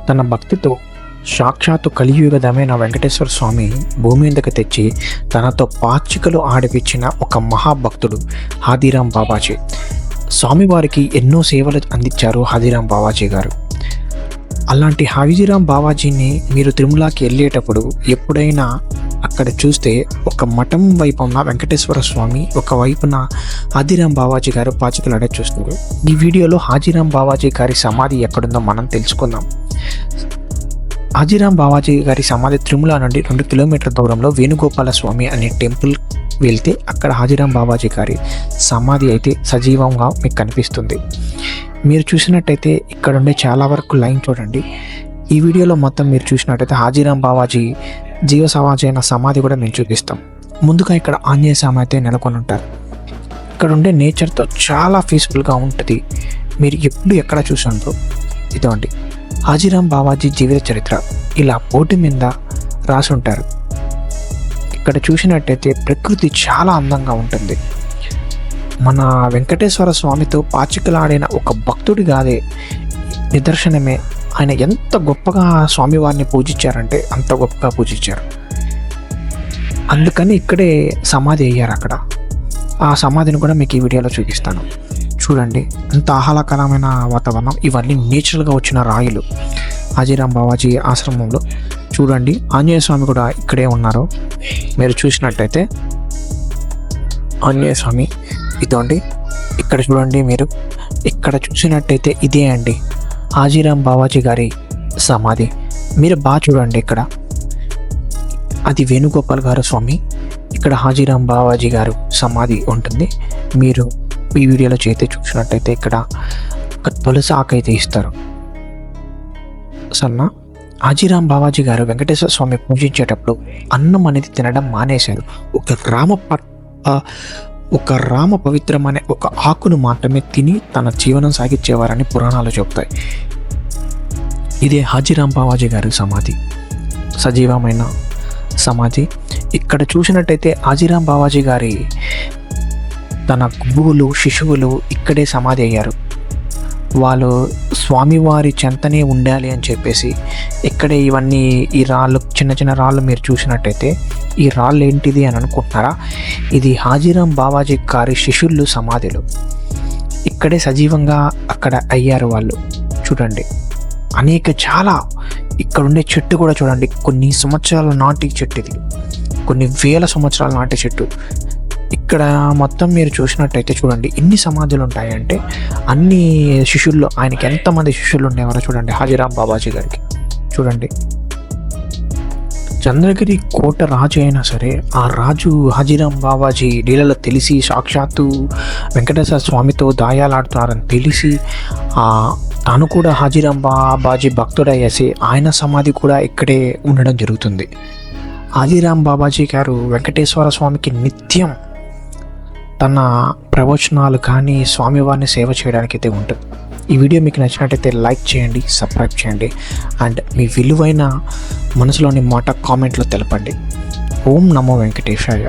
తన భక్తితో సాక్షాత్తు కలియుగదమైన వెంకటేశ్వర స్వామి భూమి మీదకి తెచ్చి తనతో పాచికలు ఆడిపించిన ఒక మహాభక్తుడు హాథీరామ్ బాబాజీ. స్వామివారికి ఎన్నో సేవలు అందించారు హాథీరామ్ బాబాజీ గారు. అలాంటి హాథీరామ్ బాబాజీని మీరు తిరుమలకి వెళ్ళేటప్పుడు ఎప్పుడైనా అక్కడ చూస్తే ఒక మఠం వైపున వెంకటేశ్వర స్వామి, ఒక వైపున హాథీరామ్ బాబాజీ గారు పాచికలాడే చూస్తారు. ఈ వీడియోలో హాథీరామ్ బాబాజీ గారి సమాధి ఎక్కడుందో మనం తెలుసుకుందాం. హాథీరామ్ బాబాజీ గారి సమాధి తిరుమల నుండి 2 కిలోమీటర్ల దూరంలో వేణుగోపాల స్వామి అనే టెంపుల్ వెళ్తే అక్కడ హాథీరామ్ బాబాజీ గారి సమాధి అయితే సజీవంగా మీకు కనిపిస్తుంది. మీరు చూసినట్టయితే ఇక్కడ ఉండే చాలా వరకు లైన్ చూడండి. ఈ వీడియోలో మొత్తం మీరు చూసినట్టయితే హాథీరామ్ బాబాజీ జీవ సమాధి అయిన సమాధి కూడా మేము చూపిస్తాం. ముందుగా ఇక్కడ ఆంజనేయ స్వామి అయితే నెలకొని ఉంటారు. ఇక్కడ ఉండే నేచర్తో చాలా పీస్ఫుల్గా ఉంటుంది. మీరు ఎప్పుడు ఎక్కడ చూసినారో ఇదండి హాథీరామ్ బాబాజీ జీవిత చరిత్ర ఇలా బోర్డు మీద రాసి ఉంటారు. ఇక్కడ చూసినట్టయితే ప్రకృతి చాలా అందంగా ఉంటుంది. మన వెంకటేశ్వర స్వామితో పాచికలాడిన ఒక భక్తుడి కాదే నిదర్శనమే. ఆయన ఎంత గొప్పగా స్వామివారిని పూజించారంటే అంత గొప్పగా పూజించారు. అందుకని ఇక్కడే సమాధి అయ్యారు. అక్కడ ఆ సమాధిని కూడా మీకు ఈ వీడియోలో చూపిస్తాను. చూడండి ఎంత ఆహ్లాదకరమైన వాతావరణం. ఇవన్నీ నేచురల్గా వచ్చిన రాయిలు హాథీరామ్ బాబాజీ ఆశ్రమంలో. చూడండి ఆంజనేయ స్వామి కూడా ఇక్కడే ఉన్నారు. మీరు చూసినట్టయితే ఆంజనేయ స్వామి ఇదండి. ఇక్కడ చూడండి, మీరు ఇక్కడ చూసినట్టయితే ఇదే అండి హాథీరామ్ బాబాజీ గారి సమాధి. మీరు బాగా చూడండి, ఇక్కడ అది వేణుగోపాల్ గారు స్వామి, ఇక్కడ హాథీరామ్ బాబాజీ గారు సమాధి ఉంటుంది. మీరు ఈ వీడియోలో చేస్తే చూసినట్టయితే ఇక్కడ ఒక తులసి ఆకు అయితే ఇస్తారు. సన్న హాథీరామ్ బాబాజీ గారు వెంకటేశ్వర స్వామి పూజించేటప్పుడు అన్నం అనేది తినడం మానేశారు. ఒక రామ పవిత్రం అనే ఒక ఆకును మాత్రమే తిని తన జీవనం సాగించేవారని పురాణాలు చెబుతాయి. ఇదే హాథీరామ్ బాబాజీ గారి సమాధి, సజీవమైన సమాధి. ఇక్కడ చూసినట్టయితే హాథీరామ్ బాబాజీ గారి తన గురువులు, శిశువులు ఇక్కడే సమాధి అయ్యారు. వాళ్ళు స్వామివారి చెంతనే ఉండాలి అని చెప్పేసి ఇక్కడే ఇవన్నీ ఈ రాళ్ళు, చిన్న చిన్న రాళ్ళు మీరు చూసినట్టయితే ఈ రాళ్ళు ఏంటిది అని అనుకుంటున్నారా? ఇది హాథీరామ్ బాబాజీ గారి శిష్యులు సమాధులు. ఇక్కడే సజీవంగా అక్కడ అయ్యారు వాళ్ళు. చూడండి చాలా ఇక్కడ ఉండే చెట్టు కూడా చూడండి, కొన్ని సంవత్సరాల నాటి చెట్టు, ఇది కొన్ని వేల సంవత్సరాల నాటి చెట్టు. ఇక్కడ మొత్తం మీరు చూసినట్టయితే చూడండి ఎన్ని సమాధులు ఉంటాయంటే అన్ని శిష్యుల్లో ఆయనకి ఎంతమంది శిష్యులు ఉండేవారో చూడండి హాథీరామ్ బాబాజీ గారికి. చూడండి చంద్రగిరి కోట రాజు అయినా సరే ఆ రాజు హాథీరామ్ బాబాజీ లీలలో తెలిసి సాక్షాత్తు వెంకటేశ్వర స్వామితో దాయాలాడుతున్నారని తెలిసి తాను కూడా హాథీరామ్ బాబాజీ భక్తుడయ్యేసి ఆయన సమాధి కూడా ఇక్కడే ఉండడం జరుగుతుంది. హాథీరామ్ బాబాజీ గారు వెంకటేశ్వర స్వామికి నిత్యం తన ప్రవచనాలు కానీ స్వామివారిని సేవ చేయడానికి అయితే ఉంటుంది. ఈ వీడియో మీకు నచ్చినట్టయితే లైక్ చేయండి, సబ్స్క్రైబ్ చేయండి అండ్ మీ విలువైన మనసులోని మాట కామెంట్లో తెలపండి. ఓం నమో వెంకటేశాయ.